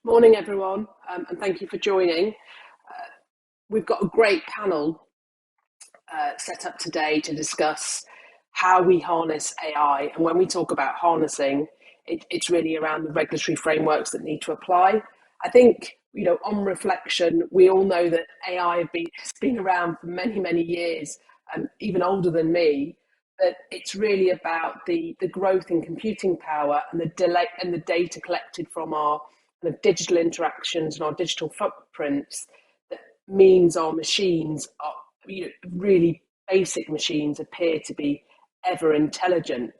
Morning, everyone, and thank you for joining. We've got a great panel set up today to discuss how we harness AI. And when we talk about harnessing, it's really around the regulatory frameworks that need to apply. I think, on reflection, we all know that AI has been around for many, many years, even older than me. But it's really about the growth in computing power and the delay and the data collected from our kind of digital interactions and our digital footprints that means our machines are, really basic machines appear to be ever intelligent.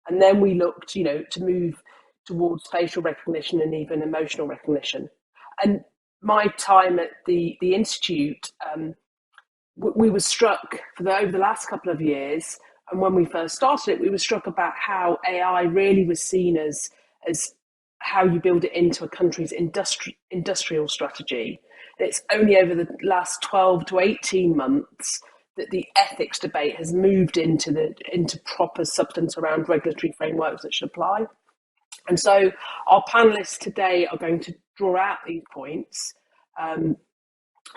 And then we looked, to move towards facial recognition and even emotional recognition. And my time at the institute, we were struck over the last couple of years, and when we first started it, we were struck about how AI really was seen as how you build it into a country's industrial strategy. It's only over the last 12 to 18 months that the ethics debate has moved into proper substance around regulatory frameworks that should apply. And so our panelists today are going to draw out these points.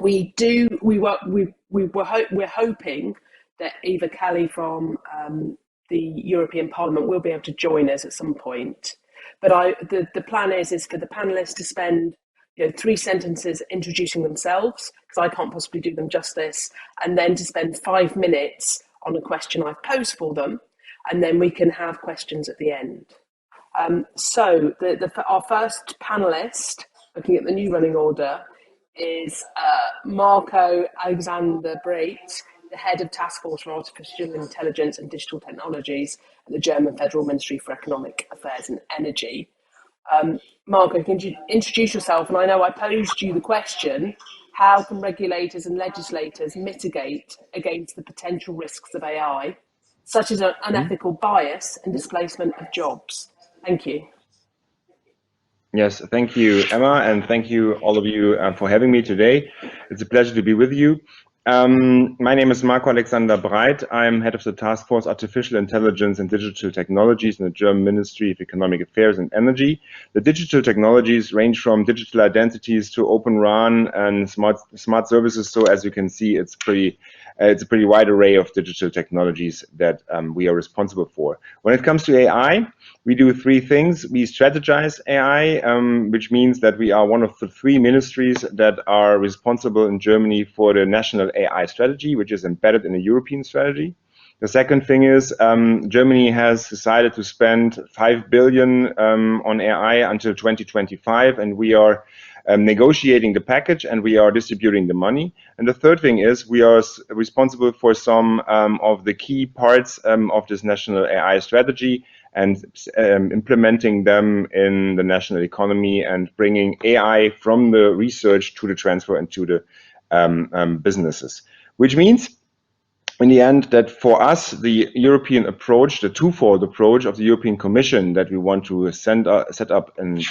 We're hoping that Eva Cali from the European Parliament will be able to join us at some point. But the plan is for the panelists to spend 3 sentences introducing themselves, because I can't possibly do them justice, and then to spend 5 minutes on a question I've posed for them, and then we can have questions at the end. So our first panelist, looking at the new running order, is Marco Alexander Breit, the head of Task Force for Artificial Intelligence and Digital Technologies at the German Federal Ministry for Economic Affairs and Energy. Marco, can you introduce yourself? And I know I posed you the question, how can regulators and legislators mitigate against the potential risks of AI, such as unethical bias and displacement of jobs? Thank you. Yes, thank you, Emma, and thank you, all of you, for having me today. It's a pleasure to be with you. My name is Marco Alexander Breit. I'm head of the Task Force Artificial Intelligence and Digital Technologies in the German Ministry of Economic Affairs and Energy. The digital technologies range from digital identities to Open RAN and smart services. So as you can see, it's a pretty wide array of digital technologies that we are responsible for. When it comes to AI, we do 3 things. We strategize AI, which means that we are one of the 3 ministries that are responsible in Germany for the national AI strategy, which is embedded in a European strategy. The second thing is Germany has decided to spend 5 billion on AI until 2025, and we are negotiating the package and we are distributing the money. And the third thing is we are responsible for some of the key parts of this national AI strategy and implementing them in the national economy and bringing AI from the research to the transfer and to the businesses, which means in the end that for us, the European approach, the twofold approach of the European Commission that we want to set up and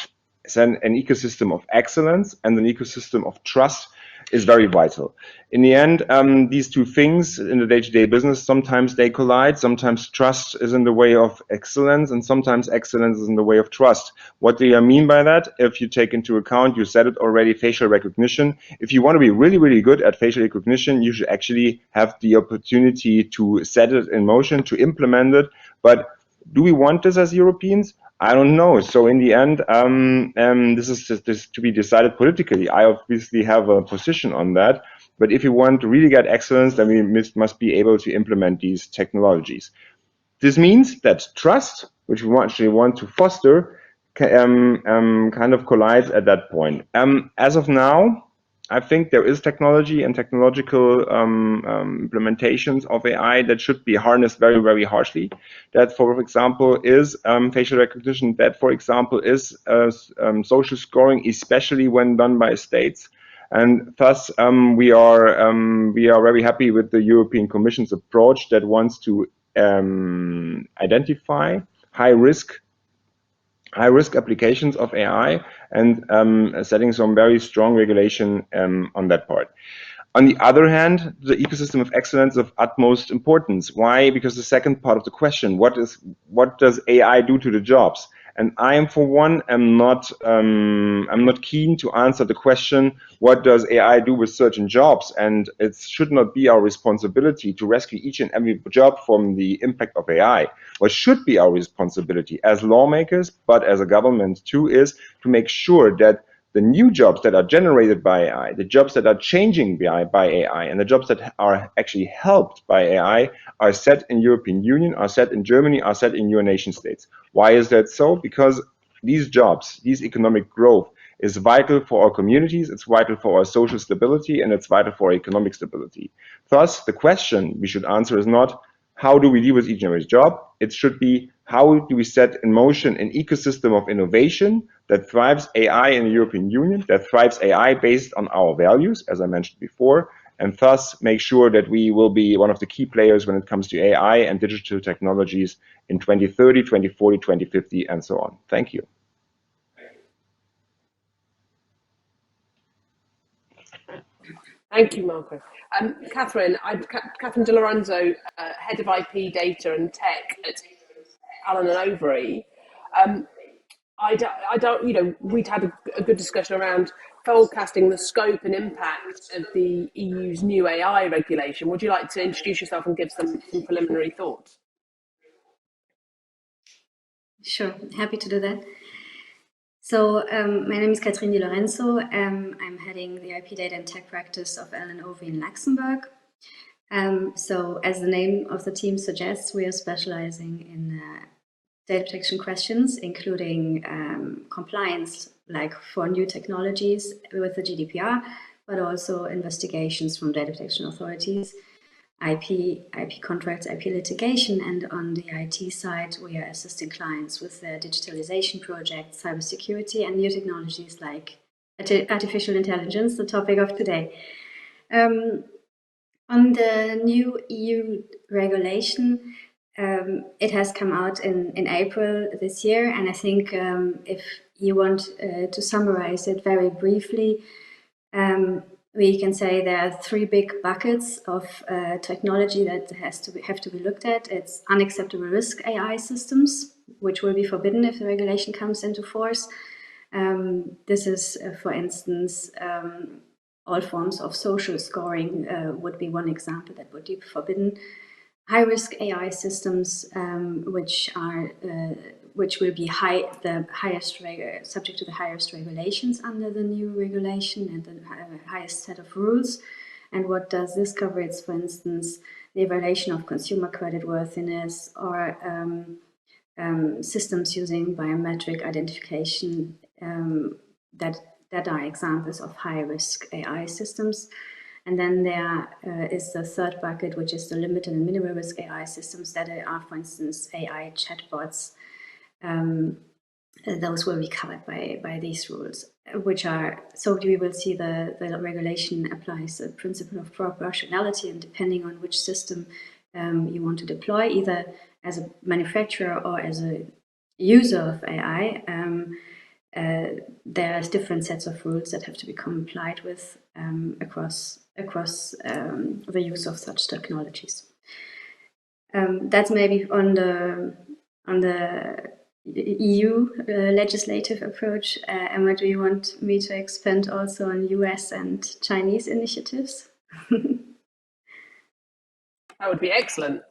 send an ecosystem of excellence and an ecosystem of trust is very vital. In the end, these 2 things in the day-to-day business, sometimes they collide, sometimes trust is in the way of excellence, and sometimes excellence is in the way of trust. What do I mean by that? If you take into account, you said it already, facial recognition. If you want to be really, really good at facial recognition, you should actually have the opportunity to set it in motion, to implement it. But do we want this as Europeans? I don't know. So in the end, this is to be decided politically. I obviously have a position on that. But if you want to really get excellence, then we must be able to implement these technologies. This means that trust, which we actually want to foster, kind of collides at that point. As of now, I think there is technology and technological implementations of AI that should be harnessed very, very harshly. That, for example, is facial recognition. That, for example, is social scoring, especially when done by states. And thus, we are very happy with the European Commission's approach that wants to identify high risk applications of AI and setting some very strong regulation on that part. On the other hand, the ecosystem of excellence is of utmost importance. Why? Because the second part of the question, what does AI do to the jobs? And I am, for one, I'm not keen to answer the question, what does AI do with certain jobs? And it should not be our responsibility to rescue each and every job from the impact of AI. What should be our responsibility as lawmakers, but as a government too, is to make sure that the new jobs that are generated by AI, the jobs that are changing by AI, and the jobs that are actually helped by AI are set in European Union, are set in Germany, are set in your nation states. Why is that so? Because these jobs, these economic growth is vital for our communities, it's vital for our social stability, and it's vital for our economic stability. Thus, the question we should answer is not, how do we deal with each and every job? It should be, how do we set in motion an ecosystem of innovation that thrives AI in the European Union, that thrives AI based on our values, as I mentioned before, and thus make sure that we will be one of the key players when it comes to AI and digital technologies in 2030, 2040, 2050, and so on. Thank you. Thank you, Marco. Catherine Lorenzo, Head of IP Data and Tech at Allen and Overy. I don't, you know, we'd had a good discussion around forecasting the scope and impact of the EU's new AI regulation. Would you like to introduce yourself and give some preliminary thoughts? Sure, happy to do that. So my name is Katarina Lorenzo. I'm heading the IP Data and Tech practice of Allen Overy in Luxembourg. So as the name of the team suggests, we are specializing in data protection questions, including compliance, like for new technologies with the GDPR, but also investigations from data protection authorities, IP contracts, IP litigation, and on the IT side, we are assisting clients with their digitalization projects, cybersecurity, and new technologies like artificial intelligence, the topic of today. On the new EU regulation, it has come out in April this year, and I think if you want to summarize it very briefly, we can say there are three big buckets of technology that have to be looked at. It's unacceptable risk AI systems, which will be forbidden if the regulation comes into force. This is, for instance, all forms of social scoring would be one example that would be forbidden. High-risk AI systems, which will be subject to the highest regulations under the new regulation and the highest set of rules. And what does this cover? It's, for instance, the evaluation of consumer creditworthiness or systems using biometric identification that are examples of high-risk AI systems. And then there is the third bucket, which is the limited and minimal risk AI systems that are, for instance, AI chatbots. Those will be covered by these rules, which are, so we will see the regulation applies the principle of proportionality, and depending on which system you want to deploy, either as a manufacturer or as a user of AI, there are different sets of rules that have to be complied with across the use of such technologies. That's maybe on the EU legislative approach. Emma, do you want me to expand also on US and Chinese initiatives? That would be excellent.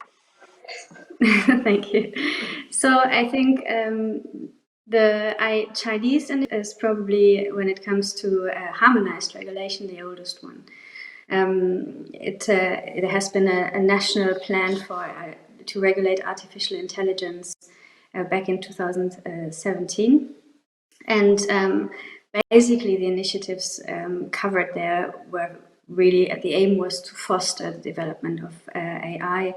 Thank you. So I think the Chinese is probably, when it comes to harmonized regulation, the oldest one. It has been a national plan to regulate artificial intelligence back in 2017, and basically the initiatives covered there were really, the aim was to foster the development of AI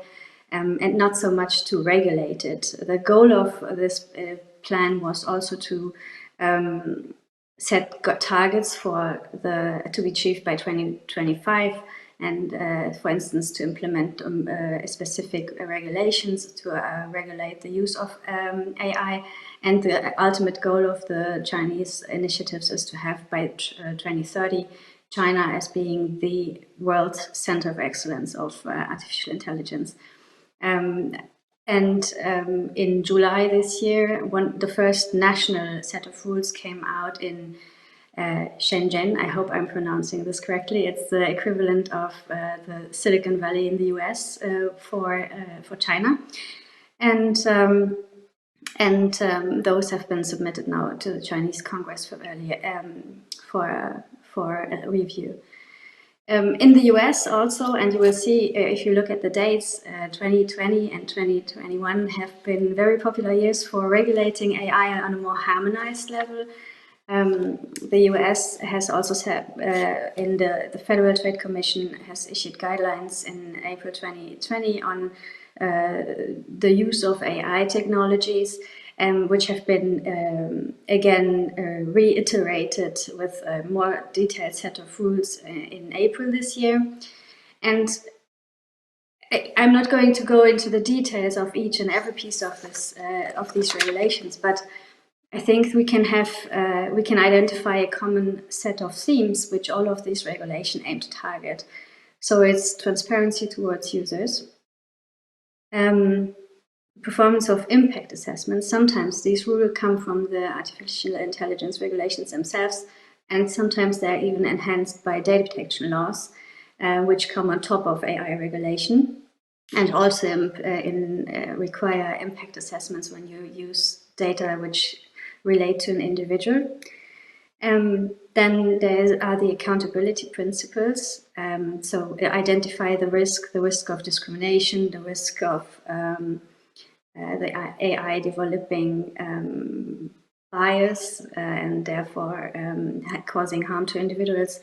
and not so much to regulate it. The goal of this plan was also to set targets to be achieved by 2025, and for instance, to implement specific regulations to regulate the use of AI. And the ultimate goal of the Chinese initiatives is to have by 2030 China as being the world center of excellence of artificial intelligence. And in July this year, the first national set of rules came out in Shenzhen. I hope I'm pronouncing this correctly. It's the equivalent of the Silicon Valley in the US for China. And those have been submitted now to the Chinese Congress for a review. In the US also, and you will see if you look at the dates, 2020 and 2021 have been very popular years for regulating AI on a more harmonized level. The US has also said, in the Federal Trade Commission has issued guidelines in April 2020 on the use of AI technologies, which have been again reiterated with a more detailed set of rules in April this year. And I'm not going to go into the details of each and every piece of these regulations, but I think we can identify a common set of themes which all of these regulations aim to target. So it's transparency towards users, performance of impact assessments. Sometimes these rules come from the artificial intelligence regulations themselves, and sometimes they're even enhanced by data protection laws, which come on top of AI regulation, and also require impact assessments when you use data which relate to an individual. Then there are the accountability principles. So identify the risk of discrimination, the risk of the AI developing bias and therefore causing harm to individuals.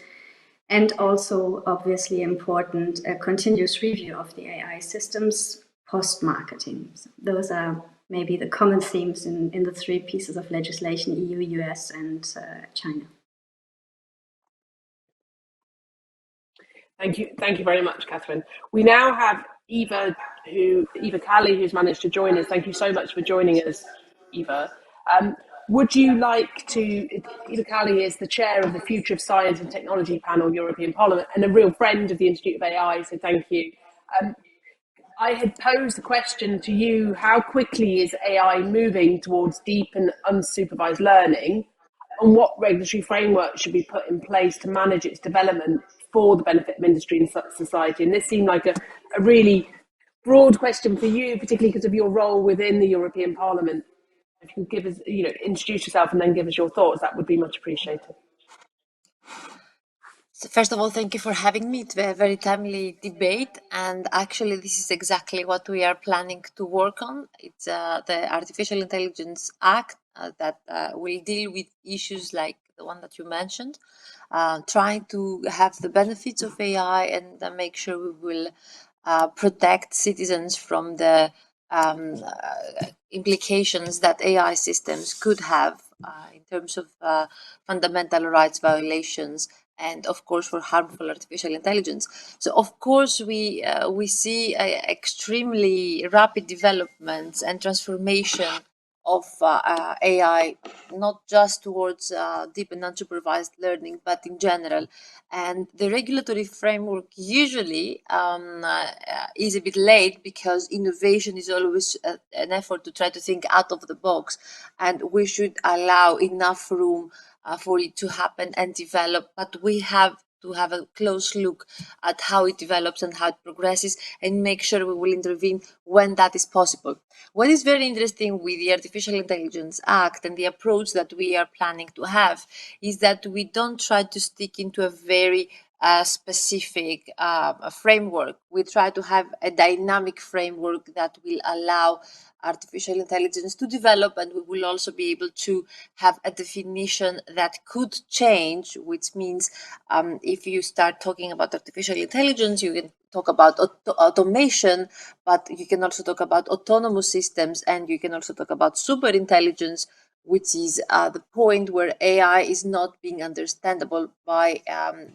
And also, obviously important, a continuous review of the AI systems post-marketing. So those are maybe the common themes in the three pieces of legislation: EU, US, and China. Thank you very much, Catherine. We now have Eva Cali, who's managed to join us. Thank you so much for joining us, Eva. Would you like to, Eva Cali is the chair of the Future of Science and Technology Panel, European Parliament, and a real friend of the Institute of AI, so thank you. I had posed the question to you, how quickly is AI moving towards deep and unsupervised learning, and what regulatory framework should be put in place to manage its development for the benefit of industry and society? And this seemed like a really broad question for you, particularly because of your role within the European Parliament. If you could give us, introduce yourself and then give us your thoughts, that would be much appreciated. So first of all, thank you for having me. It's a very timely debate, and actually this is exactly what we are planning to work on. It's the Artificial Intelligence Act that will deal with issues like the one that you mentioned, trying to have the benefits of AI and make sure we will protect citizens from the implications that AI systems could have in terms of fundamental rights violations, and of course for harmful artificial intelligence. So of course we see extremely rapid developments and transformation of AI, not just towards deep and unsupervised learning, but in general. And the regulatory framework usually is a bit late, because innovation is always an effort to try to think out of the box, and we should allow enough room for it to happen and develop. But we have to have a close look at how it develops and how it progresses, and make sure we will intervene when that is possible. What is very interesting with the Artificial Intelligence Act and the approach that we are planning to have is that we don't try to stick into a very specific framework. We try to have a dynamic framework that will allow artificial intelligence to develop, and we will also be able to have a definition that could change, which means if you start talking about artificial intelligence, you can talk about automation, but you can also talk about autonomous systems, and you can also talk about super intelligence, which is the point where AI is not being understandable by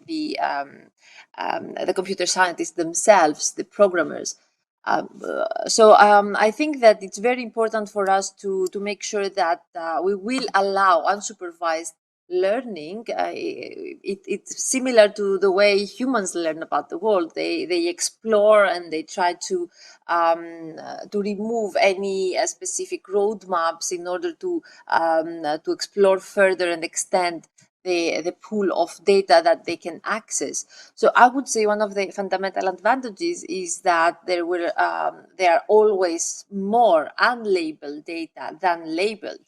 the computer scientists themselves, the programmers. So I think that it's very important for us to make sure that we will allow unsupervised learning, it's similar to the way humans learn about the world. They explore and they try to remove any specific roadmaps in order to explore further and extend the pool of data that they can access. So I would say one of the fundamental advantages is that there are always more unlabeled data than labeled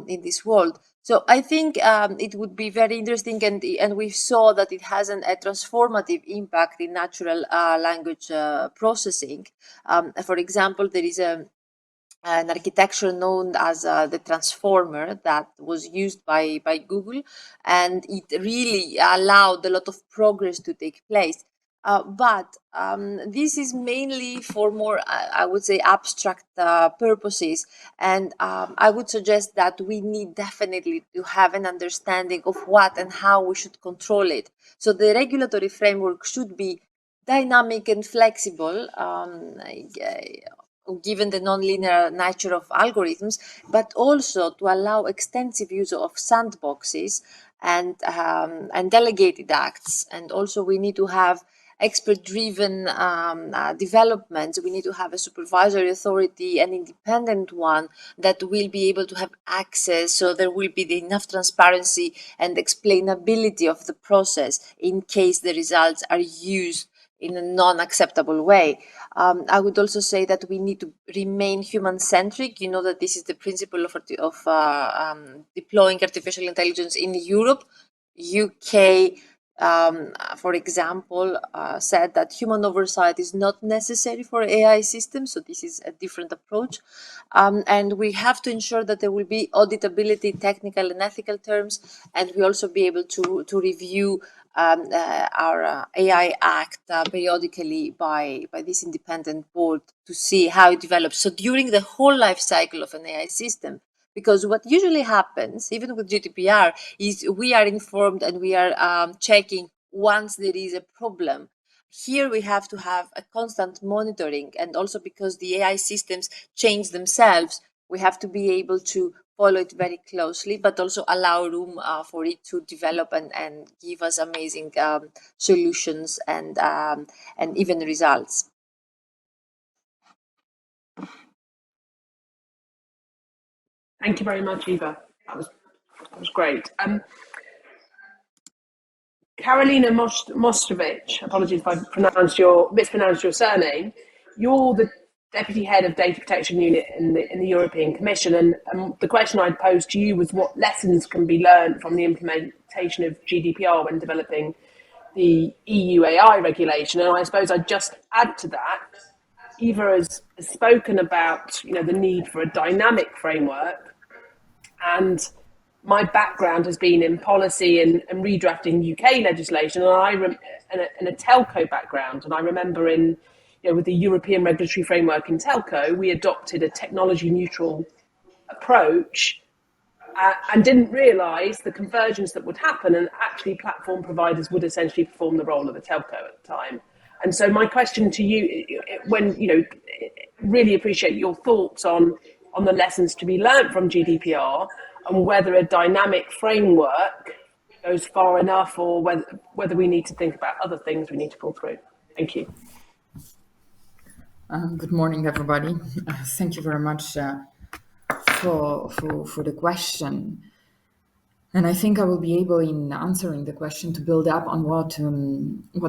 in this world. So I think it would be very interesting, and we saw that it has a transformative impact in natural language processing. For example, there is an architecture known as the transformer that was used by Google, and it really allowed a lot of progress to take place. But this is mainly for more, I would say, abstract purposes. And I would suggest that we need definitely to have an understanding of what and how we should control it. So the regulatory framework should be dynamic and flexible, given the nonlinear nature of algorithms, but also to allow extensive use of sandboxes and delegated acts. And also we need to have expert-driven developments. We need to have a supervisory authority, an independent one that will be able to have access, so there will be enough transparency and explainability of the process in case the results are used in a non-acceptable way. I would also say that we need to remain human-centric. You know that this is the principle of deploying artificial intelligence in Europe. UK, for example, said that human oversight is not necessary for AI systems, so this is a different approach. And we have to ensure that there will be auditability, technical and ethical terms, and we also be able to review our AI Act periodically by this independent board to see how it develops. So during the whole life cycle of an AI system, because what usually happens, even with GDPR, is we are informed and we are checking once there is a problem. Here we have to have a constant monitoring, and also because the AI systems change themselves, we have to be able to follow it very closely, but also allow room for it to develop and give us amazing solutions and even results. Thank you very much, Eva. That was great. Karolina Mojzesowicz, apologies if I mispronounced your surname. You're the Deputy Head of Data Protection Unit in the European Commission, and the question I'd posed to you was what lessons can be learned from the implementation of GDPR when developing the EU AI regulation. And I suppose I'd just add to that, Eva has spoken about the need for a dynamic framework, and my background has been in policy and redrafting UK legislation, and a telco background. And I remember with the European regulatory framework in telco, we adopted a technology neutral approach and didn't realise the convergence that would happen, and actually platform providers would essentially perform the role of a telco at the time. And so my question to you, really appreciate your thoughts on the lessons to be learned from GDPR, and whether a dynamic framework goes far enough, or whether we need to think about other things we need to pull through. Thank you. Good morning, everybody. Thank you very much for the question. And I think I will be able, in answering the question, to build up on what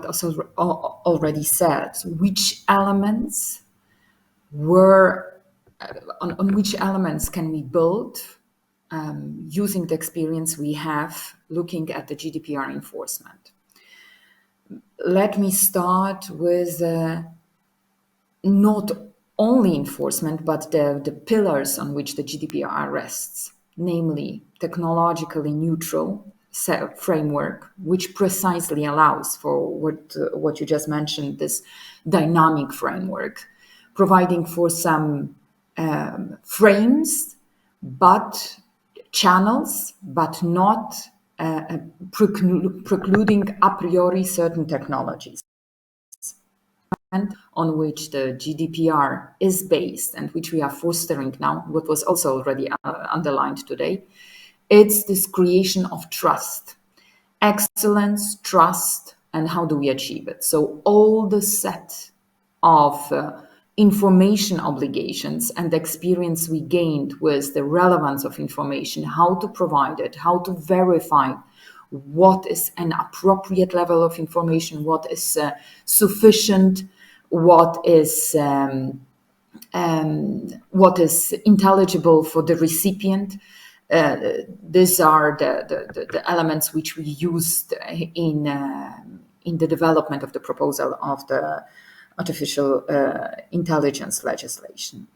also already said. Which elements on which elements can we build using the experience we have looking at the GDPR enforcement? Let me start with not only enforcement, but the pillars on which the GDPR rests, namely technologically neutral framework, which precisely allows for what you just mentioned, this dynamic framework, providing for some frames, but channels, but not precluding a priori certain technologies, and on which the GDPR is based and which we are fostering now, what was also already underlined today, It's this creation of trust, excellence, trust, and how do we achieve it? So all the set of information obligations and the experience we gained with the relevance of information, how to provide it, how to verify what is an appropriate level of information, what is sufficient, what is intelligible for the recipient. These are the elements which we used in the development of the proposal of the artificial intelligence legislation.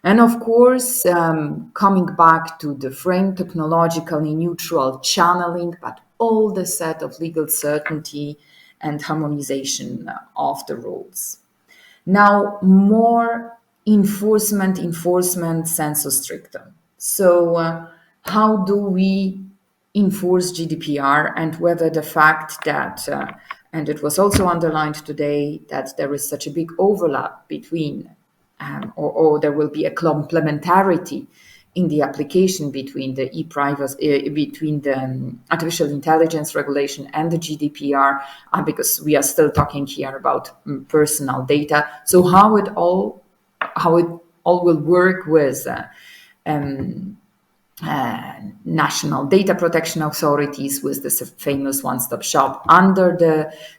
And of course, coming back to the frame, technologically neutral channeling, but all the set of legal certainty and harmonization of the rules. Now, more enforcement sensu stricto. So how do we enforce GDPR, and whether the fact that, and it was also underlined today, that there is such a big overlap between, or there will be a complementarity in the application between the e-privacy, between the artificial intelligence regulation and the GDPR, because we are still talking here about personal data. So how it all will work with national data protection authorities, with this famous one-stop shop under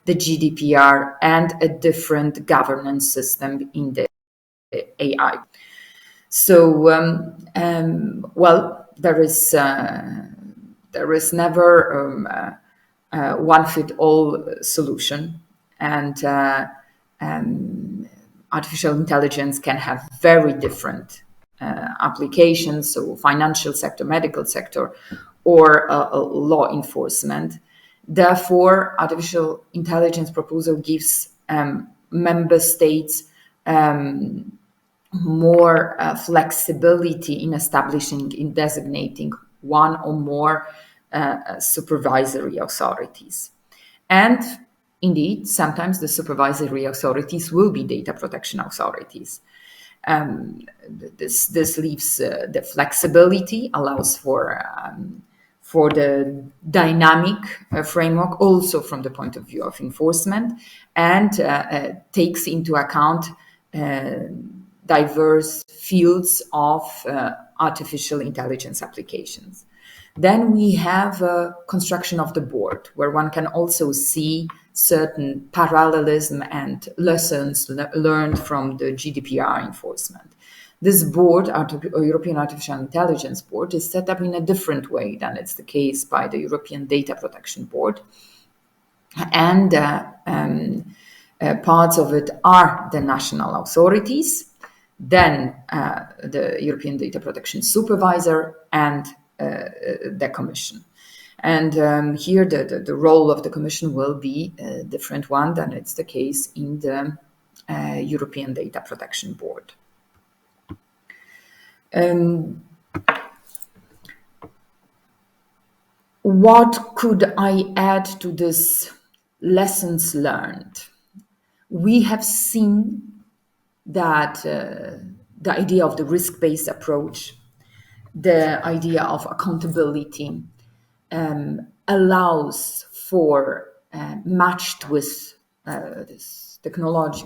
the GDPR, and a different governance system in the AI. So, well, there is never one-fit-all solution, and artificial intelligence can have very different applications, so financial sector, medical sector, or law enforcement. Therefore, artificial intelligence proposal gives member states more flexibility in establishing, in designating one or more supervisory authorities. And indeed, sometimes the supervisory authorities will be data protection authorities. This leaves the flexibility, allows for the dynamic framework, also from the point of view of enforcement, and takes into account diverse fields of artificial intelligence applications. Then we have a construction of the board, where one can also see certain parallelism and lessons learned from the GDPR enforcement. This board, European Artificial Intelligence Board, is set up in a different way than it's the case by the European Data Protection Board. And parts of it are the national authorities, then the European Data Protection Supervisor, and the Commission. And here the role of the Commission will be a different one than it's the case in the European Data Protection Board. What could I add to this lessons learned? We have seen that the idea of the risk-based approach, the idea of accountability, allows for, matched with this technology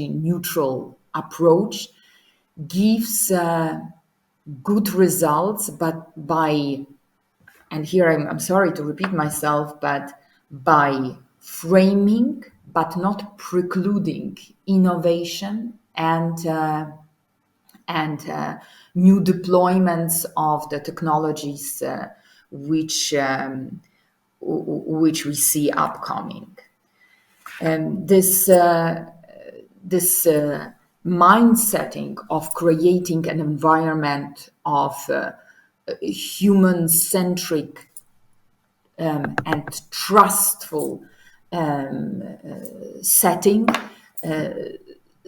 neutral approach, gives good results, but by, and here I'm sorry to repeat myself, but by framing, but not precluding innovation and new deployments of the technologies which we see upcoming. This mindsetting of creating an environment of human-centric and trustful setting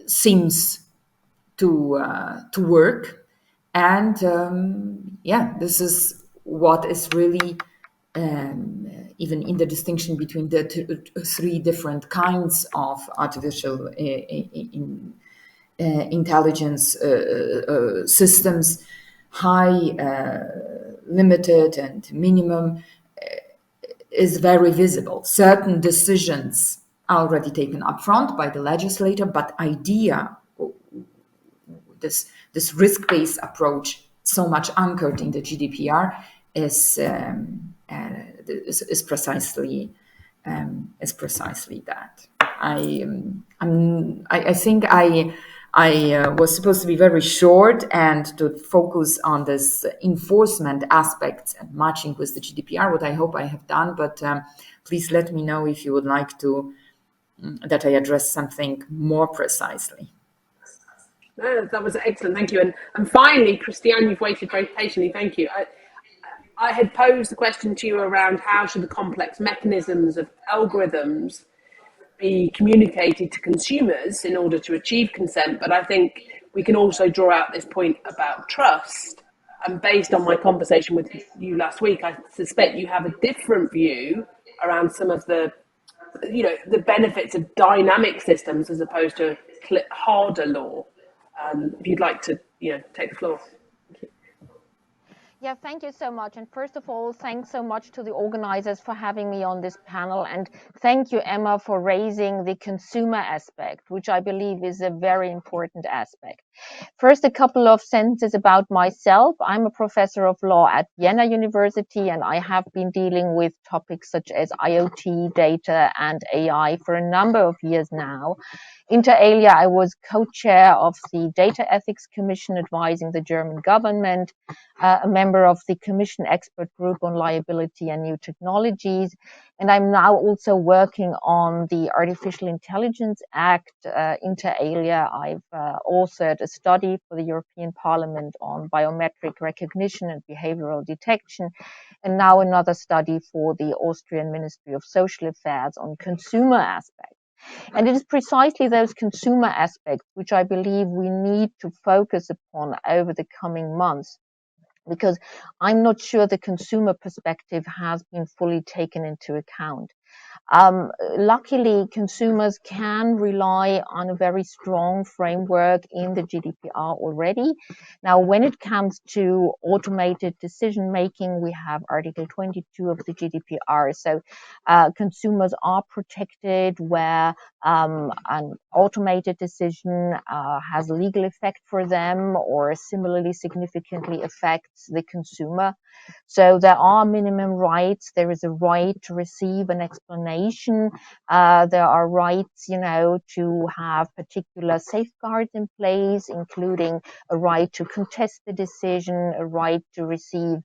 seems to work, and this is what is really even in the distinction between the three different kinds of artificial intelligence systems. high, limited, and minimum is very visible. Certain decisions are already taken upfront by the legislator, but this risk-based approach, so much anchored in the GDPR, is precisely that. I think I was supposed to be very short and to focus on this enforcement aspects and matching with the GDPR, what I hope I have done, but please let me know if you would like to that I address something more precisely. No, that was excellent, thank you. And finally, Christiane, you've waited very patiently, thank you. I had posed the question to you around how should the complex mechanisms of algorithms be communicated to consumers in order to achieve consent, but I think we can also draw out this point about trust. And based on my conversation with you last week, I suspect you have a different view around some of the benefits of dynamic systems as opposed to harder law. If you'd like to, take the floor. Yeah, thank you so much. And first of all, thanks so much to the organizers for having me on this panel. And thank you, Emma, for raising the consumer aspect, which I believe is a very important aspect. First, a couple of sentences about myself. I'm a professor of law at Vienna University, and I have been dealing with topics such as IoT, data, and AI for a number of years now. Inter alia, I was co-chair of the Data Ethics Commission advising the German government, a member of the Commission Expert Group on Liability and New Technologies, and I'm now also working on the Artificial Intelligence Act. Inter alia, I've authored a study for the European Parliament on biometric recognition and behavioral detection, and now another study for the Austrian Ministry of Social Affairs on consumer aspects. And it is precisely those consumer aspects which I believe we need to focus upon over the coming months, because I'm not sure the consumer perspective has been fully taken into account. Luckily, consumers can rely on a very strong framework in the GDPR already. Now, when it comes to automated decision making, we have Article 22 of the GDPR. So consumers are protected where an automated decision has legal effect for them or similarly significantly affects the consumer. So there are minimum rights. There is a right to receive an explanation. There are rights, to have particular safeguards in place, including a right to contest the decision, a right to receive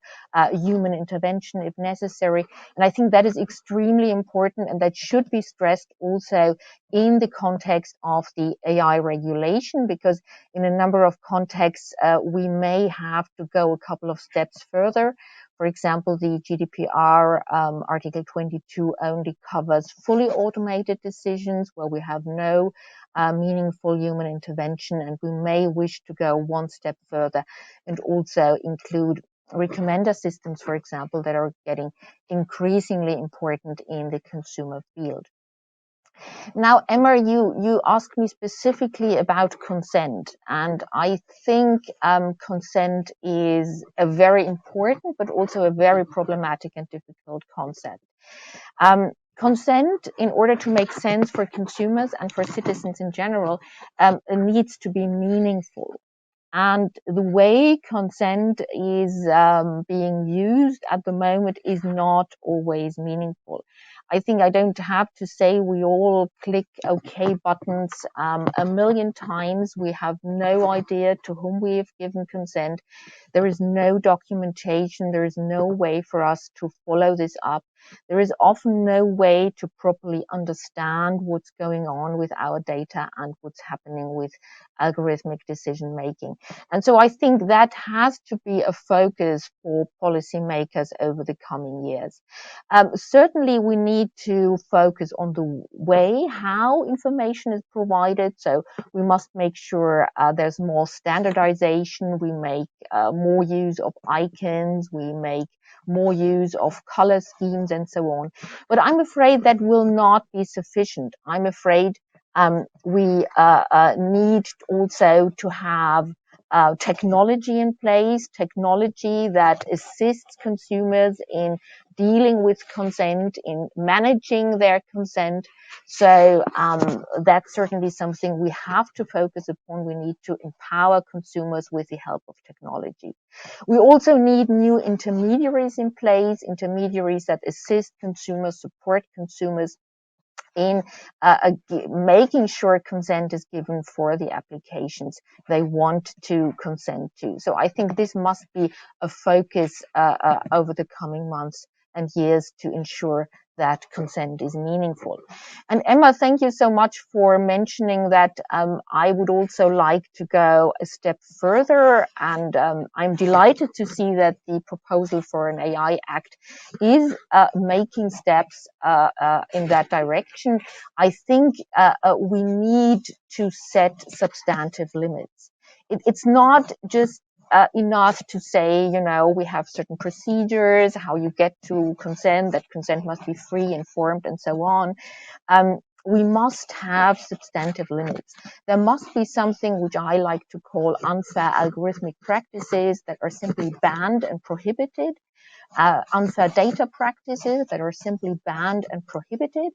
human intervention if necessary. And I think that is extremely important, and that should be stressed also in the context of the AI regulation, because in a number of contexts, we may have to go a couple of steps further. For example, the GDPR Article 22 only covers fully automated decisions where we have no meaningful human intervention, and we may wish to go one step further and also include recommender systems, for example, that are getting increasingly important in the consumer field. Now, Emma, you asked me specifically about consent, and I think consent is a very important but also a very problematic and difficult concept. Consent, in order to make sense for consumers and for citizens in general, needs to be meaningful. And the way consent is being used at the moment is not always meaningful. I think I don't have to say we all click OK buttons a million times. We have no idea to whom we have given consent. There is no documentation. There is no way for us to follow this up. There is often no way to properly understand what's going on with our data and what's happening with algorithmic decision making. And so I think that has to be a focus for policymakers over the coming years. Certainly, we need to focus on the way how information is provided. So we must make sure there's more standardization. We make more use of icons. We make more use of color schemes and so on. But I'm afraid that will not be sufficient. I'm afraid we need also to have technology in place, technology that assists consumers in dealing with consent, in managing their consent. So that's certainly something we have to focus upon. We need to empower consumers with the help of technology. We also need new intermediaries in place, intermediaries that assist consumers, support consumers in making sure consent is given for the applications they want to consent to. So I think this must be a focus over the coming months and years to ensure that consent is meaningful. And Emma, thank you so much for mentioning that. I would also like to go a step further, and I'm delighted to see that the proposal for an AI Act is making steps in that direction. I think we need to set substantive limits. It's not just enough to say, we have certain procedures, how you get to consent, that consent must be free, informed, and so on. We must have substantive limits. There must be something which I like to call unfair algorithmic practices that are simply banned and prohibited. Unfair data practices that are simply banned and prohibited.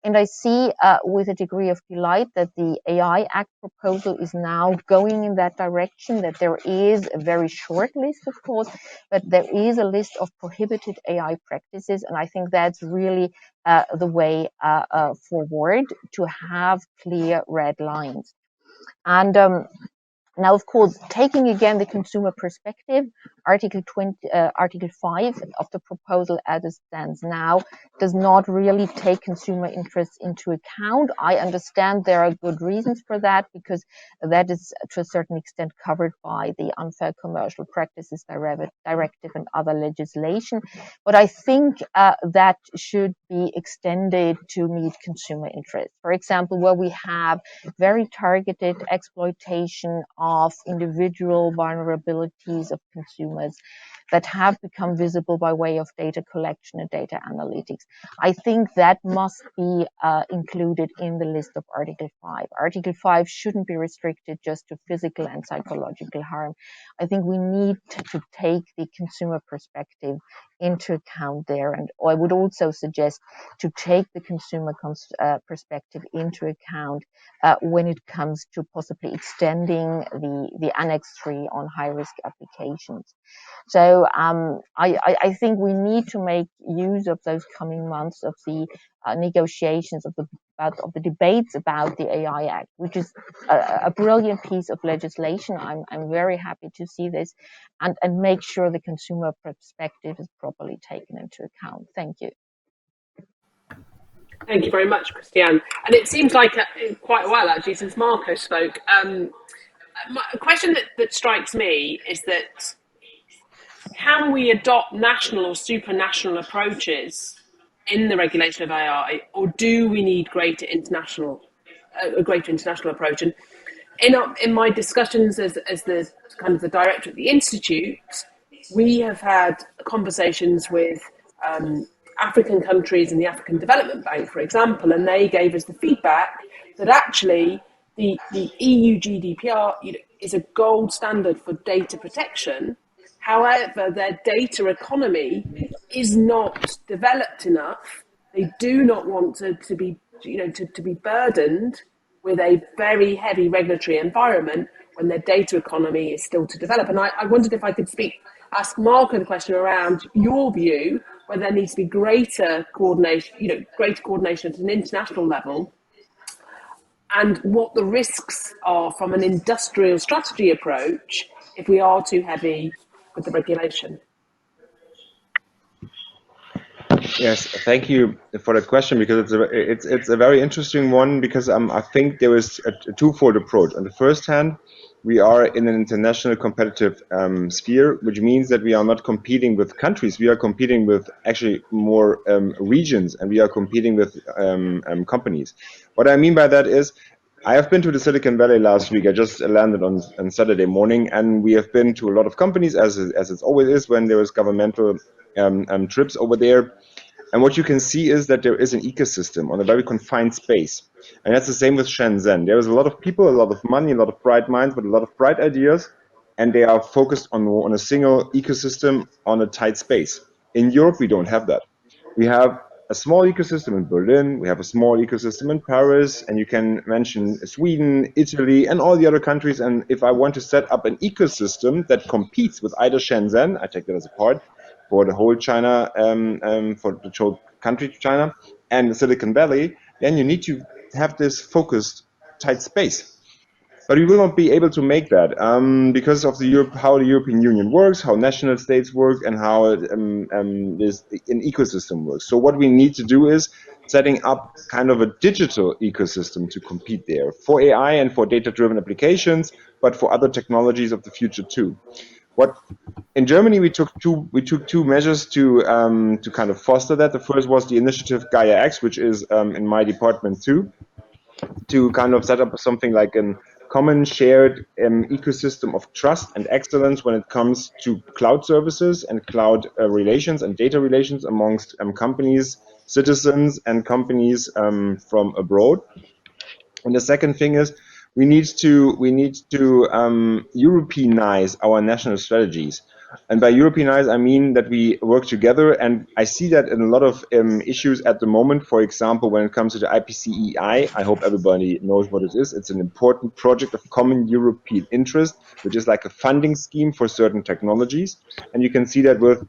And I see with a degree of delight that the AI Act proposal is now going in that direction, that there is a very short list, of course, but there is a list of prohibited AI practices. And I think that's really the way forward, to have clear red lines. And now, of course, taking again the consumer perspective, Article 5 of the proposal as it stands now does not really take consumer interests into account. I understand there are good reasons for that, because that is to a certain extent covered by the Unfair Commercial Practices Directive and other legislation. But I think that should be extended to meet consumer interests. For example, where we have very targeted exploitation of individual vulnerabilities of consumers that have become visible by way of data collection and data analytics. I think that must be included in the list of Article 5. Article 5 shouldn't be restricted just to physical and psychological harm. I think we need to take the consumer perspective into account there. And I would also suggest to take the consumer perspective into account when it comes to possibly extending the Annex 3 on high-risk applications. So I think we need to make use of those coming months of the negotiations, of the debates about the AI Act, which is a brilliant piece of legislation. I'm very happy to see this, and make sure the consumer perspective is properly taken into account. Thank you. Thank you very much, Christiane. And it seems like quite a while actually since Marco spoke. A question that strikes me is that, can we adopt national or supranational approaches in the regulation of AI, or do we need a greater international approach? And in my discussions as the kind of the director of the institute, we have had conversations with African countries and the African Development Bank, for example, and they gave us the feedback that actually the EU GDPR is a gold standard for data protection. However, their data economy is not developed enough. They do not want to be burdened with a very heavy regulatory environment when their data economy is still to develop. And I wondered if I could ask Marco the question around your view, whether there needs to be greater coordination at an international level, and what the risks are from an industrial strategy approach if we are too heavy with the regulation. Yes, thank you for that question, because it's a very interesting one, because I think there is a twofold approach. On the first hand, we are in an international competitive sphere, which means that we are not competing with countries. We are competing with actually more regions, and we are competing with companies. What I mean by that is, I have been to the Silicon Valley last week. I just landed on Saturday morning, and we have been to a lot of companies, as it always is when there is governmental trips over there. And what you can see is that there is an ecosystem on a very confined space. And that's the same with Shenzhen. There is a lot of people, a lot of money, a lot of bright minds, but a lot of bright ideas. and they are focused on a single ecosystem on a tight space. In Europe, we don't have that. We have a small ecosystem in Berlin, we have a small ecosystem in Paris, and you can mention Sweden, Italy, and all the other countries. And if I want to set up an ecosystem that competes with either Shenzhen, I take that as a part, for the whole China, for the whole country China, and Silicon Valley, then you need to have this focused tight space. But we will not be able to make that because of how the European Union works, how national states work, and how an ecosystem works. So what we need to do is setting up kind of a digital ecosystem to compete there for AI and for data-driven applications, but for other technologies of the future too. In Germany, we took two measures to kind of foster that. The first was the initiative Gaia X, which is in my department too, to kind of set up something like a common shared ecosystem of trust and excellence when it comes to cloud services and cloud relations and data relations amongst companies, citizens, and companies from abroad. And the second thing is we need to Europeanize our national strategies. And by Europeanize, I mean that we work together. And I see that in a lot of issues at the moment. For example, when it comes to the IPCEI, I hope everybody knows what it is. It's an important project of common European interest, which is like a funding scheme for certain technologies. And you can see that with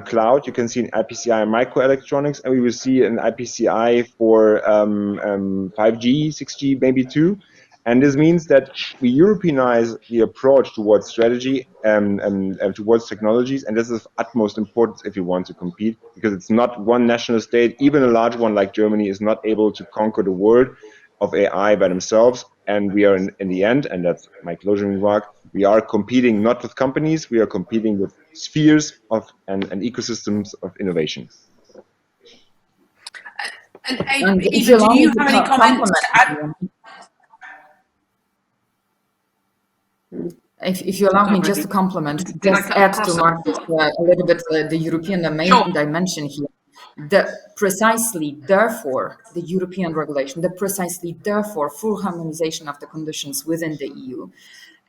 cloud, you can see an IPCI microelectronics, and we will see an IPCI for 5G, 6G, maybe too. And this means that we Europeanize the approach towards strategy and towards technologies, and this is of utmost importance if you want to compete, because it's not one national state, even a large one like Germany is not able to conquer the world of AI by themselves. And we are in the end, and that's my closing remark, we are competing not with companies, we are competing with spheres of and ecosystems of innovation. And if Eva, you allow do me you to have any comments to add? If you allow me just to compliment, just add to Marcus a little bit the European dimension here. Precisely therefore, the European regulation, precisely therefore full harmonization of the conditions within the EU,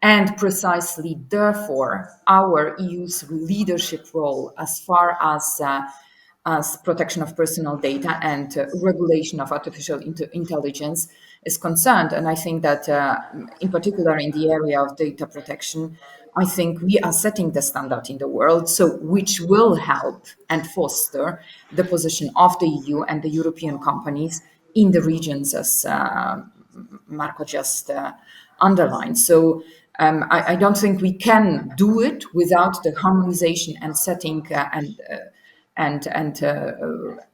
and precisely therefore our EU's leadership role as far as protection of personal data and regulation of artificial intelligence is concerned. And I think that in particular in the area of data protection, I think we are setting the standard in the world, so which will help and foster the position of the EU and the European companies in the regions, as Marco just underlined. So I don't think we can do it without the harmonization and setting and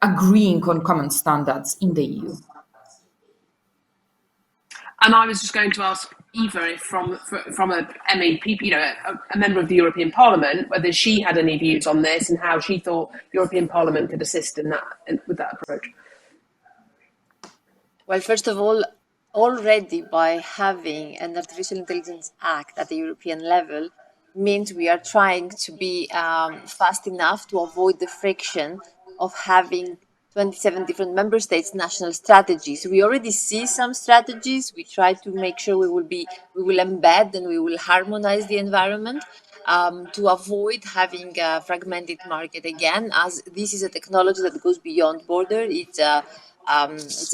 agreeing on common standards in the EU. And I was just going to ask Eva, if from a MEP, a member of the European Parliament, whether she had any views on this and how she thought European Parliament could assist in that with that approach. Well, first of all, already by having an Artificial Intelligence Act at the European level means we are trying to be fast enough to avoid the friction of having 27 different member states' national strategies. We already see some strategies. We try to make sure we will embed and we will harmonize the environment to avoid having a fragmented market again, as this is a technology that goes beyond border. It's a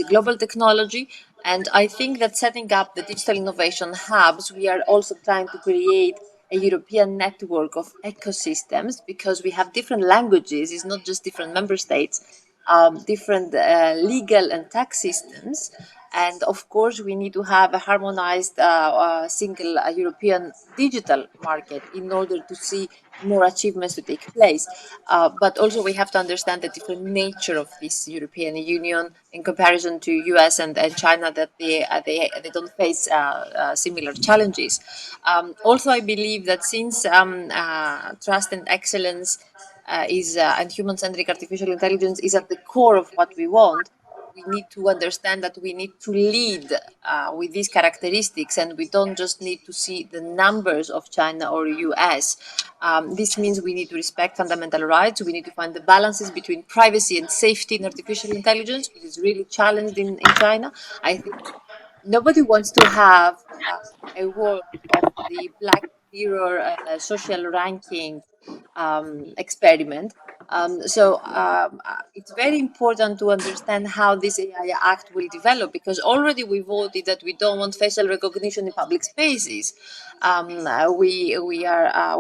global technology. And I think that setting up the digital innovation hubs, we are also trying to create a European network of ecosystems, because we have different languages. It's not just different member states, different legal and tax systems. And of course, we need to have a harmonized single European digital market in order to see more achievements to take place. But also we have to understand the different nature of this European Union in comparison to US and China, that they don't face similar challenges. Also, I believe that since trust and excellence and human-centric artificial intelligence is at the core of what we want, we need to understand that we need to lead with these characteristics, and we don't just need to see the numbers of China or US. This means we need to respect fundamental rights. We need to find the balances between privacy and safety in artificial intelligence, which is really challenged in China. I think nobody wants to have a world of the black mirror social ranking experiment. It's very important to understand how this AI Act will develop, because already we voted that we don't want facial recognition in public spaces. We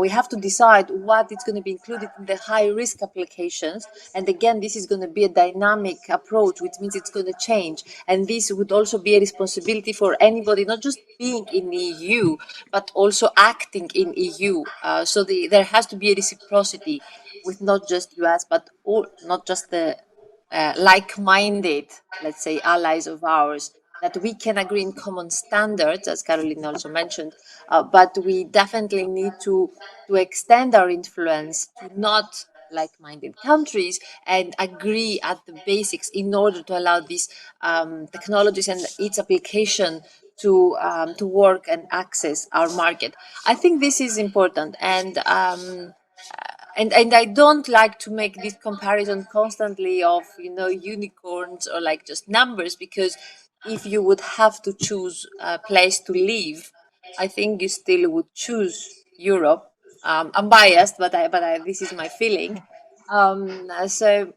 have to decide what is going to be included in the high risk applications. And again, this is going to be a dynamic approach, which means it's going to change. And this would also be a responsibility for anybody, not just being in the EU, but also acting in EU. There has to be a reciprocity with not just US, but not just the like-minded, let's say, allies of ours, that we can agree in common standards, as Karolina also mentioned, but we definitely need to extend our influence to not like-minded countries and agree at the basics in order to allow these technologies and its application to work and access our market. I think this is important, and I don't like to make this comparison constantly of unicorns or like just numbers, because if you would have to choose a place to live, I think you still would choose Europe. I'm biased, but this is my feeling. So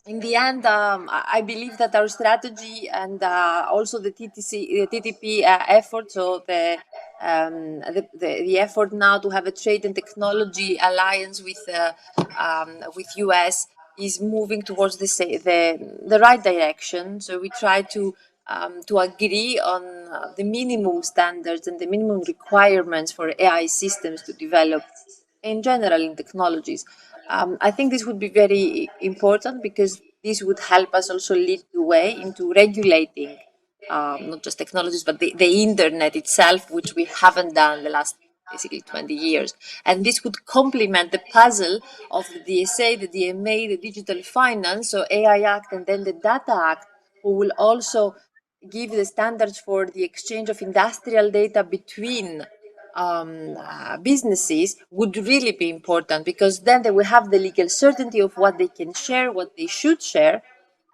in the end, I believe that our strategy and also the TTP effort, so the effort now to have a trade and technology alliance with US is moving towards the right direction. So we try to agree on the minimum standards and the minimum requirements for AI systems to develop in general in technologies. I think this would be very important, because this would help us also lead the way into regulating not just technologies, but the internet itself, which we haven't done the last basically 20 years. And this would complement the puzzle of the DSA, the DMA, the Digital Finance, so AI Act, and then the Data Act, who will also give the standards for the exchange of industrial data between businesses, would really be important, because then they will have the legal certainty of what they can share, what they should share,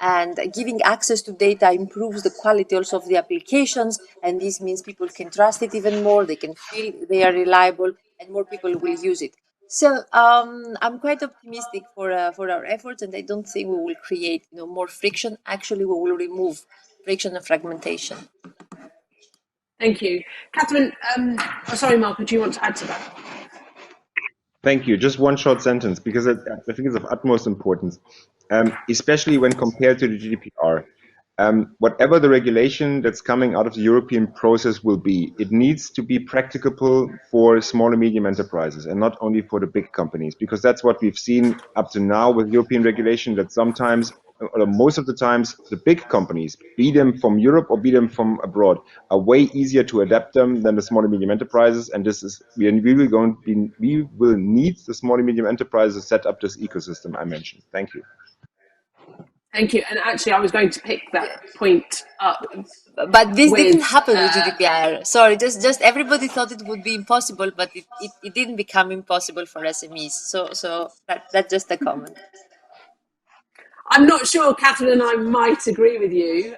and giving access to data improves the quality also of the applications, and this means people can trust it even more, they can feel they are reliable, and more people will use it. So I'm quite optimistic for our efforts, and I don't think we will create more friction. Actually, we will remove friction and fragmentation. Thank you. Catherine, sorry, Marco, do you want to add to that? Thank you. Just one short sentence, because I think it's of utmost importance, especially when compared to the GDPR. Whatever the regulation that's coming out of the European process will be, it needs to be practicable for small and medium enterprises, and not only for the big companies, because that's what we've seen up to now with European regulation, that sometimes, or most of the times, the big companies, be them from Europe or be them from abroad, are way easier to adapt them than the small and medium enterprises. And this is, we will need the small and medium enterprises to set up this ecosystem I mentioned. Thank you. Thank you. And actually, I was going to pick that point up. But this didn't happen with GDPR. Sorry, just everybody thought it would be impossible, but it didn't become impossible for SMEs. So that's just a comment. I'm not sure, Catherine and I might agree with you.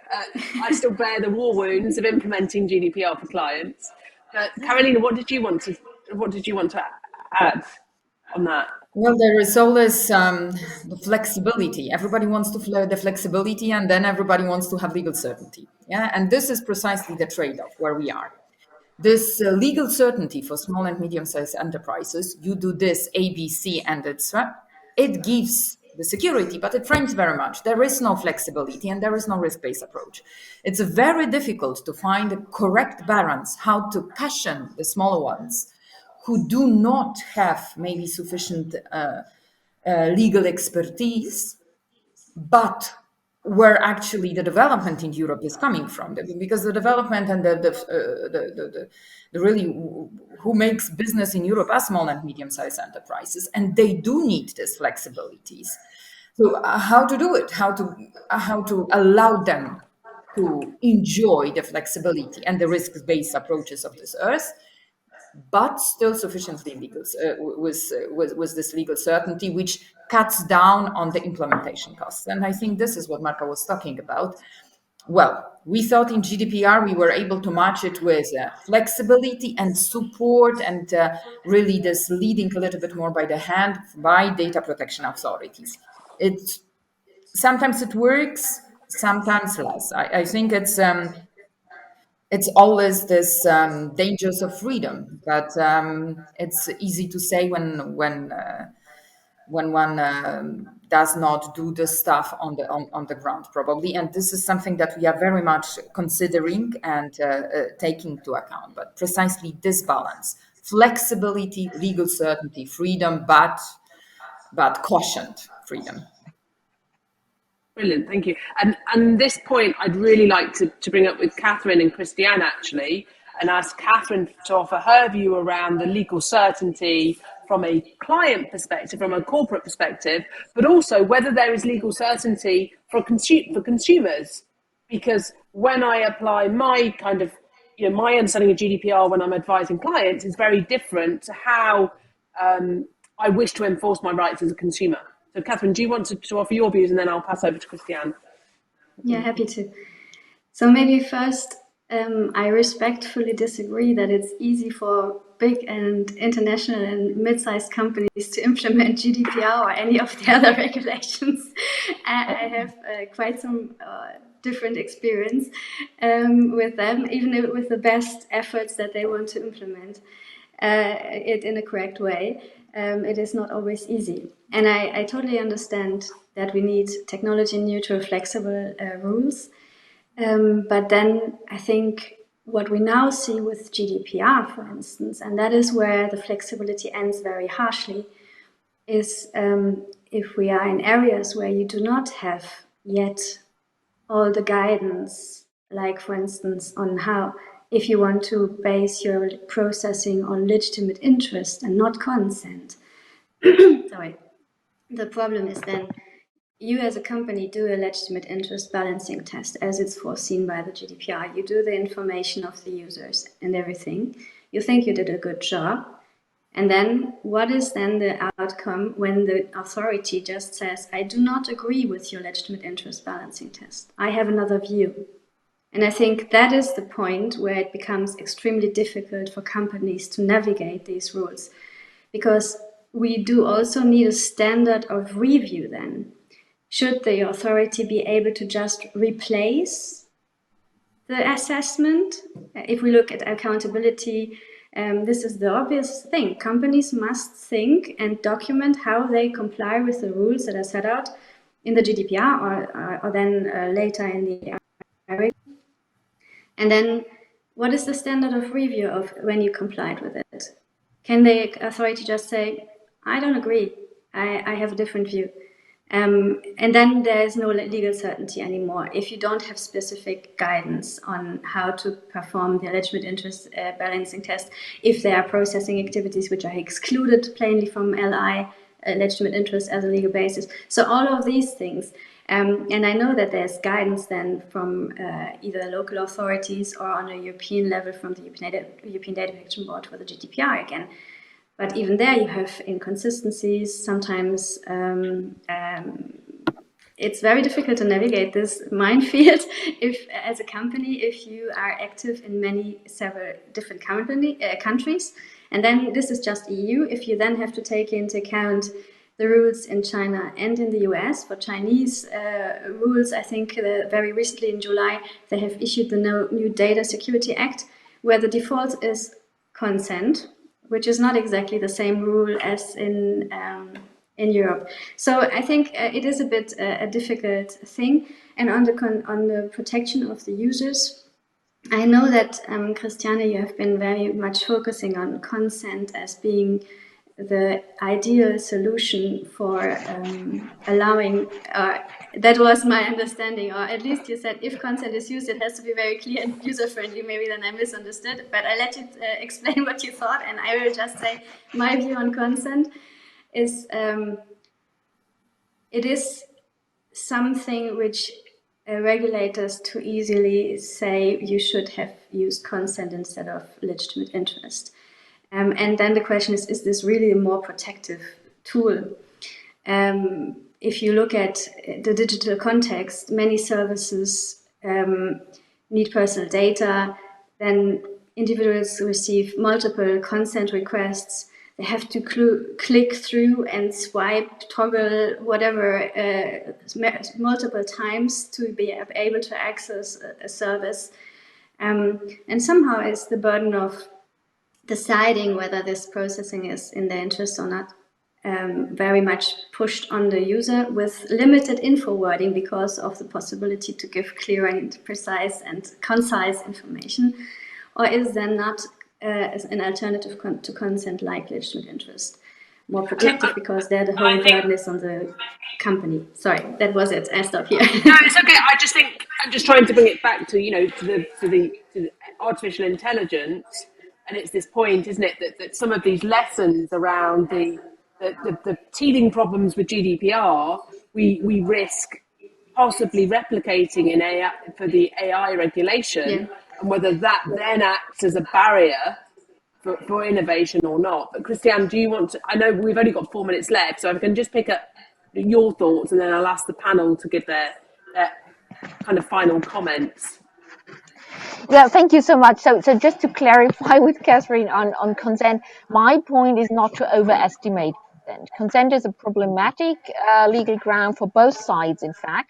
I still bear the war wounds of implementing GDPR for clients. But Karolina, what did you want to add on that? Well, there is always the flexibility. Everybody wants to the flexibility, and then everybody wants to have legal certainty. Yeah, and this is precisely the trade-off where we are. This legal certainty for small and medium-sized enterprises, you do this A, B, C, and it gives the security, but it frames very much. There is no flexibility and there is no risk-based approach. It's very difficult to find a correct balance, how to cushion the smaller ones who do not have maybe sufficient legal expertise, but where actually the development in Europe is coming from, because the development and the really who makes business in Europe are small and medium-sized enterprises, and they do need these flexibilities. So how to do it? How to allow them to enjoy the flexibility and the risk-based approaches of this earth, but still sufficiently legal with this legal certainty, which cuts down on the implementation costs. And I think this is what Marco was talking about. well, we thought in GDPR we were able to match it with flexibility and support, and really this leading a little bit more by the hand by data protection authorities. Sometimes it works, sometimes less. I think it's always this dangers of freedom, but it's easy to say when one does not do the stuff on the ground, probably. And this is something that we are very much considering and taking into account. But precisely this balance: flexibility, legal certainty, freedom, but cautioned freedom. Brilliant, thank you. And this point I'd really like to bring up with Catherine and Christiane, actually, and ask Catherine to offer her view around the legal certainty from a client perspective, from a corporate perspective, but also whether there is legal certainty for consumers. Because when I apply my kind of, my understanding of GDPR when I'm advising clients is very different to how I wish to enforce my rights as a consumer. So, Catherine, do you want to offer your views, and then I'll pass over to Christiane? Yeah, happy to. So maybe first, I respectfully disagree that it's easy for big and international and mid-sized companies to implement GDPR or any of the other regulations. I have quite some different experience with them, even with the best efforts that they want to implement it in a correct way. It is not always easy. And I totally understand that we need technology-neutral, flexible rules. But then I think what we now see with GDPR, for instance, and that is where the flexibility ends very harshly, is if we are in areas where you do not have yet all the guidance, like, for instance, on how, if you want to base your processing on legitimate interest and not consent. Sorry. The problem is then you as a company do a legitimate interest balancing test as it's foreseen by the GDPR. You do the information of the users and everything. You think you did a good job. And then what is then the outcome when the authority just says, I do not agree with your legitimate interest balancing test. I have another view. And I think that is the point where it becomes extremely difficult for companies to navigate these rules, because we do also need a standard of review then. Should the authority be able to just replace the assessment? If we look at accountability, this is the obvious thing. Companies must think and document how they comply with the rules that are set out in the GDPR or then later in the IRA. And then what is the standard of review of when you complied with it? Can the authority just say, I don't agree, I have a different view? And then there is no legal certainty anymore if you don't have specific guidance on how to perform the legitimate interest balancing test, if there are processing activities which are excluded plainly from LI, legitimate interest as a legal basis. So all of these things. And I know that there's guidance then from either local authorities or on a European level from the European Data Protection Board for the GDPR again. But even there you have inconsistencies. Sometimes it's very difficult to navigate this minefield if, as a company, if you are active in several different countries. And then this is just EU. If you then have to take into account the rules in China and in the US. For Chinese rules, I think very recently in July, they have issued the new Data Security Act, where the default is consent, which is not exactly the same rule as in Europe. So I think it is a bit a difficult thing. And on the protection of the users, I know that, Christiane, you have been very much focusing on consent as being the ideal solution for allowing, that was my understanding, or at least you said if consent is used, it has to be very clear and user-friendly. Maybe then I misunderstood, but I let you explain what you thought, and I will just say my view on consent is it is something which regulators too easily say you should have used consent instead of legitimate interest. And then the question is this really a more protective tool? If you look at the digital context, many services need personal data, then individuals receive multiple consent requests. They have to click through and swipe, toggle, whatever, multiple times to be able to access a service. And somehow it's the burden of deciding whether this processing is in their interest or not, very much pushed on the user with limited info wording because of the possibility to give clear and precise and concise information, or is there not as an alternative to consent like legitimate interest more protective because there the whole burden is on the company? Sorry, that was it. I stop here. No, it's okay. I just think I'm just trying to bring it back to the artificial intelligence, and it's this point, isn't it, that some of these lessons around the teething problems with GDPR, we risk possibly replicating in AI for the AI regulation, and whether that then acts as a barrier for innovation or not. But Christiane, do you want to? I know we've only got 4 minutes left, so I can just pick up your thoughts, and then I'll ask the panel to give their kind of final comments. Yeah, thank you so much. So just to clarify with Catherine on consent, my point is not to overestimate consent. Consent is a problematic legal ground for both sides, in fact.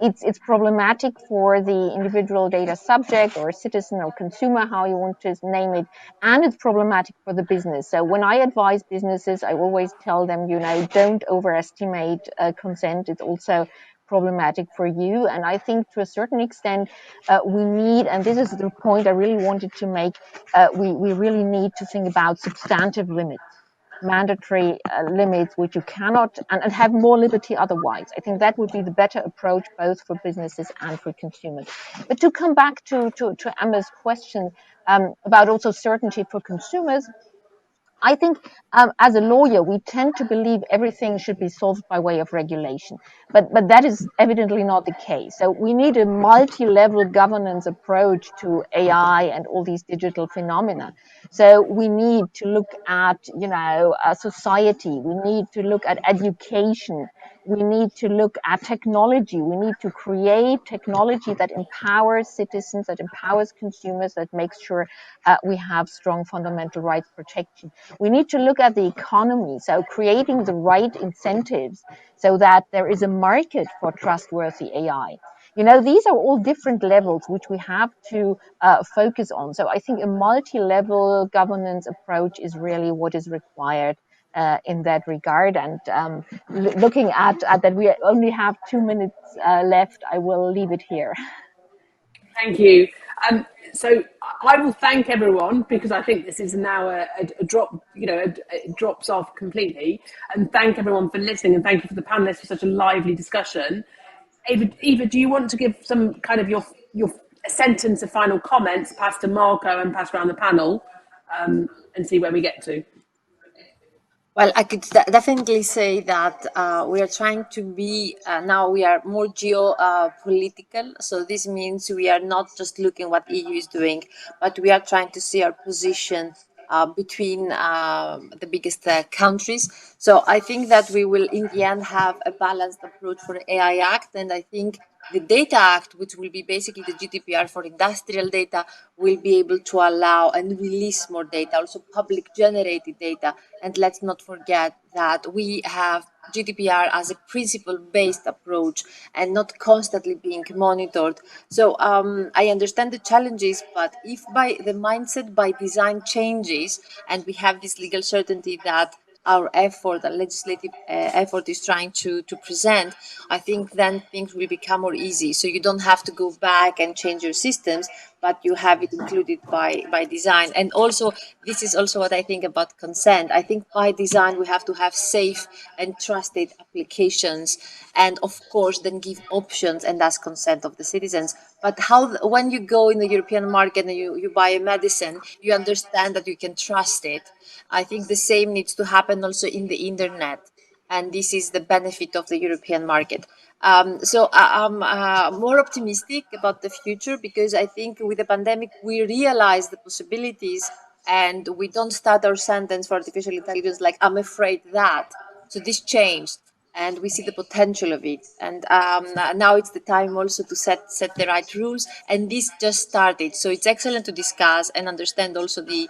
It's problematic for the individual data subject or citizen or consumer, how you want to name it, and it's problematic for the business. So when I advise businesses, I always tell them, don't overestimate consent. It's also problematic for you. And I think to a certain extent, we need, and this is the point I really wanted to make, we really need to think about substantive limits. Mandatory limits which you cannot and have more liberty otherwise. I think that would be the better approach both for businesses and for consumers. But to come back to Emma's question about also certainty for consumers, I think as a lawyer, we tend to believe everything should be solved by way of regulation, but that is evidently not the case. So we need a multi-level governance approach to AI and all these digital phenomena. So we need to look at, society. We need to look at education. We need to look at technology. We need to create technology that empowers citizens, that empowers consumers, that makes sure we have strong fundamental rights protection. We need to look at the economy, so creating the right incentives so that there is a market for trustworthy AI. These are all different levels which we have to focus on. So I think a multi-level governance approach is really what is required in that regard. And looking at that we only have 2 minutes left, I will leave it here. Thank you. So I will thank everyone because I think this is now a drop, it drops off completely. And thank everyone for listening, and thank you for the panelists for such a lively discussion. Eva, do you want to give some kind of your a sentence of final comments, pass to Marco and pass around the panel, and see where we get to? Well, I could definitely say that we are trying to be, now we are more geopolitical. So this means we are not just looking what EU is doing, but we are trying to see our position between the biggest countries. So I think that we will in the end have a balanced approach for the AI Act. And I think the Data Act, which will be basically the GDPR for industrial data, will be able to allow and release more data, also public generated data. And let's not forget that we have GDPR as a principle-based approach and not constantly being monitored. So I understand the challenges, but if by the mindset by design changes and we have this legal certainty that our effort, the legislative effort is trying to present, I think then things will become more easy. So you don't have to go back and change your systems, but you have it included by design. And also, this is also what I think about consent. I think by design, we have to have safe and trusted applications. And of course, then give options and ask consent of the citizens. But when you go in the European market and you buy a medicine, you understand that you can trust it. I think the same needs to happen also in the internet. And this is the benefit of the European market. So I'm more optimistic about the future because I think with the pandemic, we realize the possibilities and we don't start our sentence for artificial intelligence like, I'm afraid that. So this changed. and we see the potential of it. And now it's the time also to set the right rules. And this just started, so it's excellent to discuss and understand also the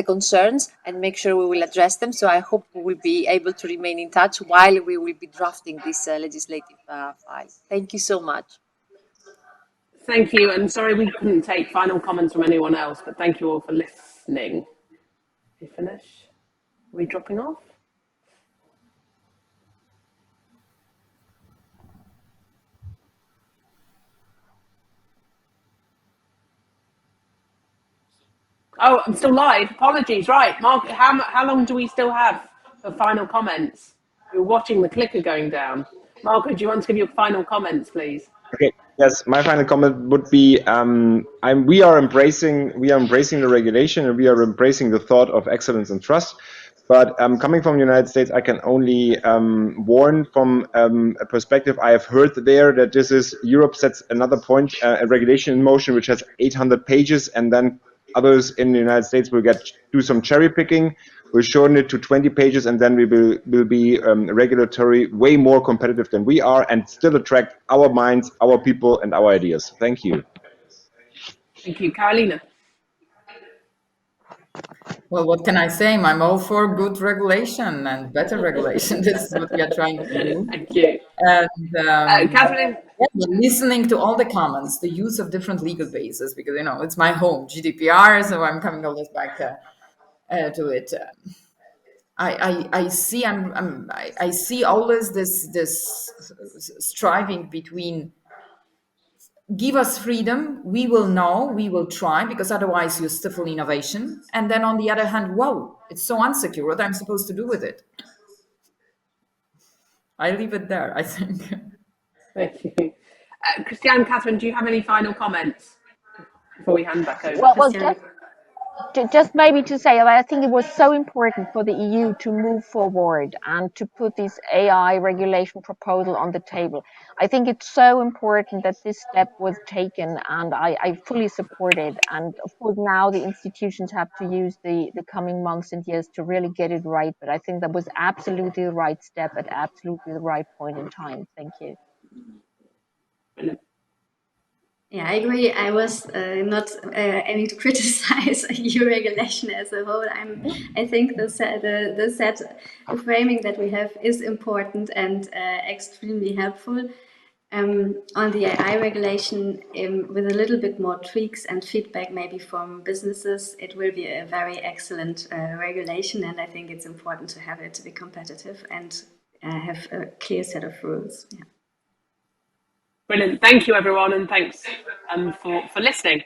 concerns and make sure we will address them. So I hope we will be able to remain in touch while we will be drafting this legislative file. Thank you so much. Thank you, and sorry we couldn't take final comments from anyone else, but thank you all for listening. You finish? Are we dropping off? Oh, I'm still live. Apologies. Right, Mark, how long do we still have for final comments? We're watching the clicker going down. Marco, do you want to give your final comments, please? Okay. Yes, my final comment would be: we are embracing the regulation, and we are embracing the thought of excellence and trust. But coming from the United States, I can only warn from a perspective I have heard there that this is Europe sets another point, a regulation in motion which has 800 pages, and then others in the United States will do some cherry picking. We'll shorten it to 20 pages, and then we will be regulatory way more competitive than we are, and still attract our minds, our people, and our ideas. Thank you. Thank you, Karolina. Well, what can I say? I'm all for good regulation and better regulation. This is what we are trying to do. Thank you. And Catherine. listening to all the comments, the use of different legal bases, because it's my home, GDPR, so I'm coming always back to it. I see always this striving between give us freedom, we will know, we will try, because otherwise you stifle innovation. And then on the other hand, whoa, it's so unsecure. What I'm supposed to do with it? I leave it there, I think. Thank you. Christiane, Catherine, do you have any final comments before we hand back over? Well, just maybe to say, I think it was so important for the EU to move forward and to put this AI regulation proposal on the table. I think it's so important that this step was taken, and I fully support it. And of course, now the institutions have to use the coming months and years to really get it right. But I think that was absolutely the right step at absolutely the right point in time. Thank you. Yeah, I agree. I was not aiming to criticize EU regulation as a whole. I think the framing that we have is important and extremely helpful. On the AI regulation, with a little bit more tweaks and feedback maybe from businesses, it will be a very excellent regulation, and I think it's important to have it to be competitive and have a clear set of rules. Yeah. Brilliant. Thank you, everyone, and thanks for listening.